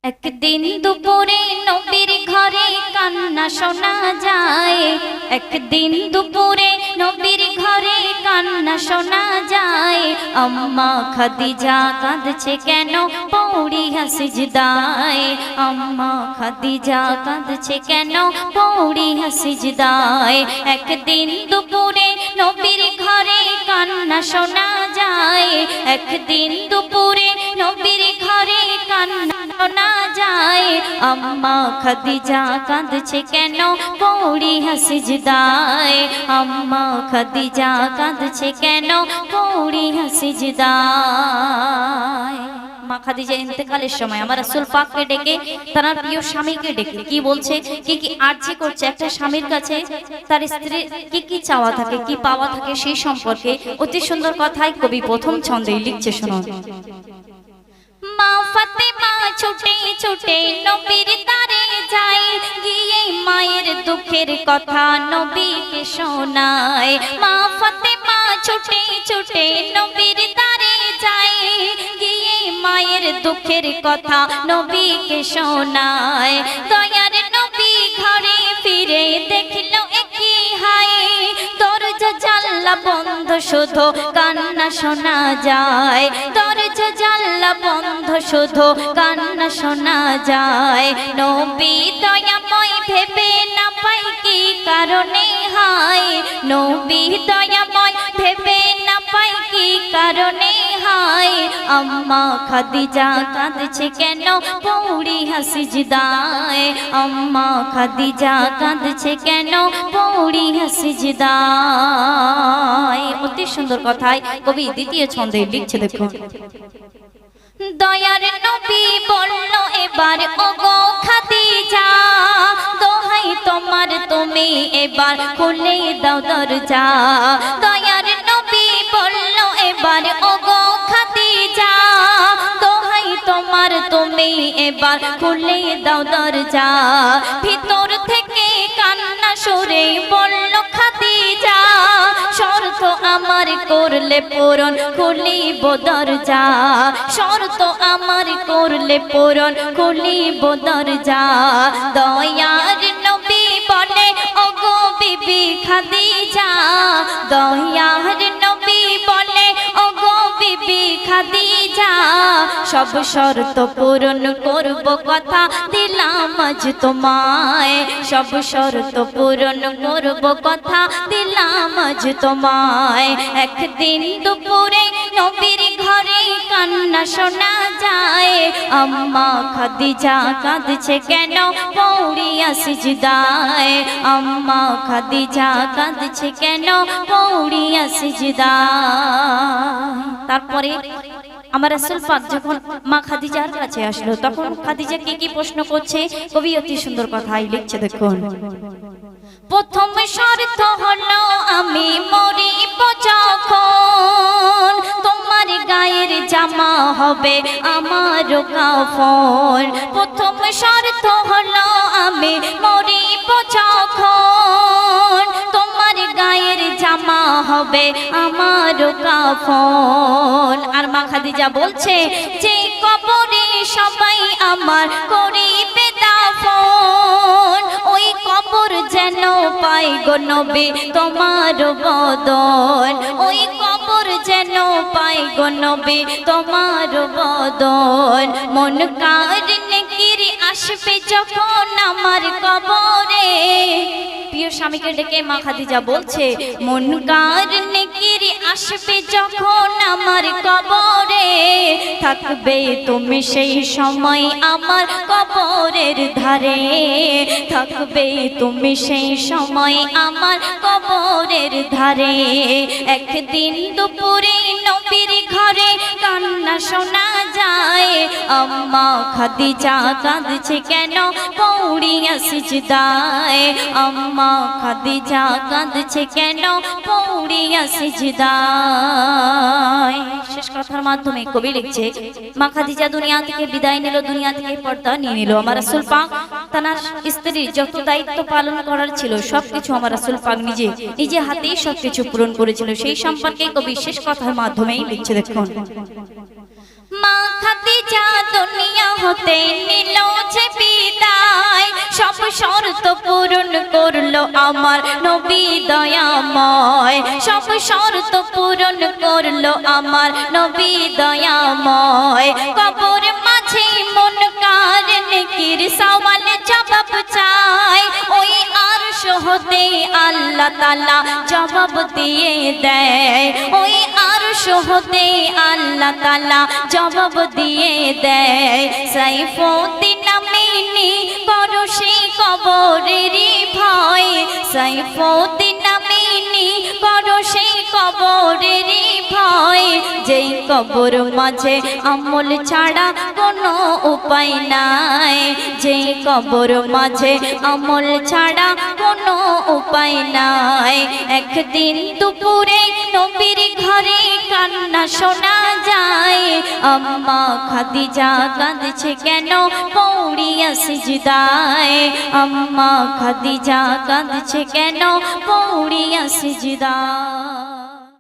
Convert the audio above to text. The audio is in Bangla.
একদিন দুপুরে নবীর ঘরে কান্না শোনা যায়। একদিন দুপুরে নবীর ঘরে কান্না শোনা যায়। আম্মা খাদিজা কাঁদছে কেন পৌড়িয়া সিজদায়। আম্মা খাদিজা কাঁদছে কেন পৌড়িয়া সিজদায়। একদিন দুপুরে নবীর ঘরে কান্না শোনা যায়। একদিন দুপুরে নবীর ঘরে কান্না শোনা যায়। আম্মা খাদিজা কাঁদছে কেন পৌড়িয়া সিজদায়। আম্মা খাদিজা কাঁদছে কেন পৌড়িয়া সিজদায়। মা খাদিজা ইন্তেকালের সময় আমার রাসূল পাককে ডেকে তার প্রিয় স্বামীকে ডেকে কি বলছে, কি কি আরজি করছে একটা স্বামীর কাছে তার স্ত্রীর কি কি চাওয়া থাকে, কি পাওয়া থাকে সেই সম্পর্কে অতি সুন্দর কথাই কবি প্রথম ছন্দে লিখছে। শুনুন। মা ফাতেমা ছুটে ছুটে নবীর দ্বারে যায়, গিয়ে মায়ের দুঃখের কথা নবীকে শোনায়। মা ফাতেমা ছুটে ছুটে নবীর দ্বারে যায়, গিয়ে মায়ের দুঃখের কথা নবীকে শোনায়। দয়ার নবী ঘরে ফিরে দেখলো একই হায়, দরজা জানলা বন্ধ শুধু কান্না শোনা যায়। দরজা জানলা বন্ধ শুধু কান্না শোনা যায়। নবী দয়াময় ভেবে না পাই কি কারণে হায়। নবী দয়াময় ভেবে না পাই কি কারণে হায়। আম্মা খাদিজা কাঁদছে কেন পৌড়িয়া সিজদায়। আম্মা খাদিজা কাঁদছে কেন পৌড়িয়া সিজদায়। অতি সুন্দর কথায় কবি দ্বিতীয় ছন্দে লিখছে। দেখুন। দয়ার নবী বলল এবার ওগো খাদিজা, দোহাই তোমার তুমি এবার খুলে দাও দরজা। দয়ার নবী বলল এবার ওগো খাদিজা, দোহাই তোমার তুমি এবার খুলে দাও দরজা। ভিতর থেকে কান্না সুরে বলল খাদিজা, শর্ত আমার করলে পূরণ খুলিব দরজা। শর্ত আমার করলে পূরণ খুলিব দরজা। দয়ার নবী বলে ওগো বিবি খাদিজা, দয়ার নবী বলে ওগো বিবি খাদিজা, সব শর্ত পূরণ করব কথা দিলাম আজ তোমায়। সব শর্ত পূরণ করব কথা দিলাম আজ তোমায়। একদিন দুপুরে নবীর ঘরে কান্না শোনা যায়। আম্মা খাদিজা কাঁদছে কেন পৌড়িয়া সিজদায়। আম্মা খাদিজা কাঁদছে কেন পৌড়িয়া সিজদায়। তারপরে আমার রাসূল পাক যখন মা খাদিজার কাছে আসলো তখন খাদিজা কি প্রশ্ন করছে কবি অতি সুন্দর কথাই লিখছে। দেখুন। প্রথম শর্ত হলো আমি মরিব যখন, তোমার গায়ের জামা হবে আমার কাফন। প্রথম শর্ত হলো আমি মরিব যখন, তোমার গায়ের জামা হবে আমার কাফন। আর মা খাদিজা বলছে যে কবরে সবাই আমার করিবে দাফন, ওই কবর যেন পাই গো নবী তোমার বদন। ওই কবর যেন পাই গো নবী তোমার বদন। মন কার নেকির আসবে যখন আমার কবরে। প্রিয় স্বামীকে ডেকে মা খাদিজা বলছে মন কার নেকির আসবে যখন আমার কবরে, থাকবে তুমি সেই সময় আমার কবরের ধারে। থাকবে তুমি সেই সময় আমার কবরের ধারে। একদিন দুপুরে নবীর ঘরে কান্না শোনা যায়। আম্মা খাদিজা কাঁদছে কেন পৌড়িয়া সিজদায়। আম্মা খাদিজা কাঁদছে কেন পৌড়িয়া সিজদায়। শেষ কথার মাধ্যমে কবি লিখছে মা খাদিজা দুনিয়া থেকে বিদায় নিল, দুনিয়া থেকে পর্দা নিয়ে নিল। আমার রাসূল পাক তার স্ত্রীর যত দায়িত্ব পালন করার ছিল সবকিছু আমার রাসূল পাক নিজে হাতেই সবকিছু পূরণ করেছিল। সেই সম্পর্কে কবি শেষ কথার মাধ্যমেই লিখছে। দেখুন। মা খাদিজা দুনিয়া হতে নিল শর্ত পূরণ করলো আমার নবী দয়াময়, সব শর্ত পূরণ করলো আমার নবী দয়াময়। কবর মাঝে মন কার নেকির সওয়াল জবাব চাই, ওই আরশ হতে আল্লাহ তাআলা জবাব দিয়ে দেয়, ওই আরশ হতে আল্লাহ তাআলা জবাব দিয়ে দেয়। সাইফুদ্দিন আমিনী করো সেই কবরেরই ভয়, সাইফুদ্দিন আমিনী করো সেই কবরেরই ভয়। যেই কবর মাঝে আমল ছাড়া কোনো উপায় নাই, যেই কবর মাঝে আমল ছাড়া কোনো উপায় নাই। একদিন দুপুরে নবীর ঘরে কান্না শোনা যায়, আম্মা খাদিজা কাঁদছে কেন পৌড়িয়া সিজদায়, আম্মা খাদিজা কাঁদছে কেন পৌড়িয়া সিজদায়।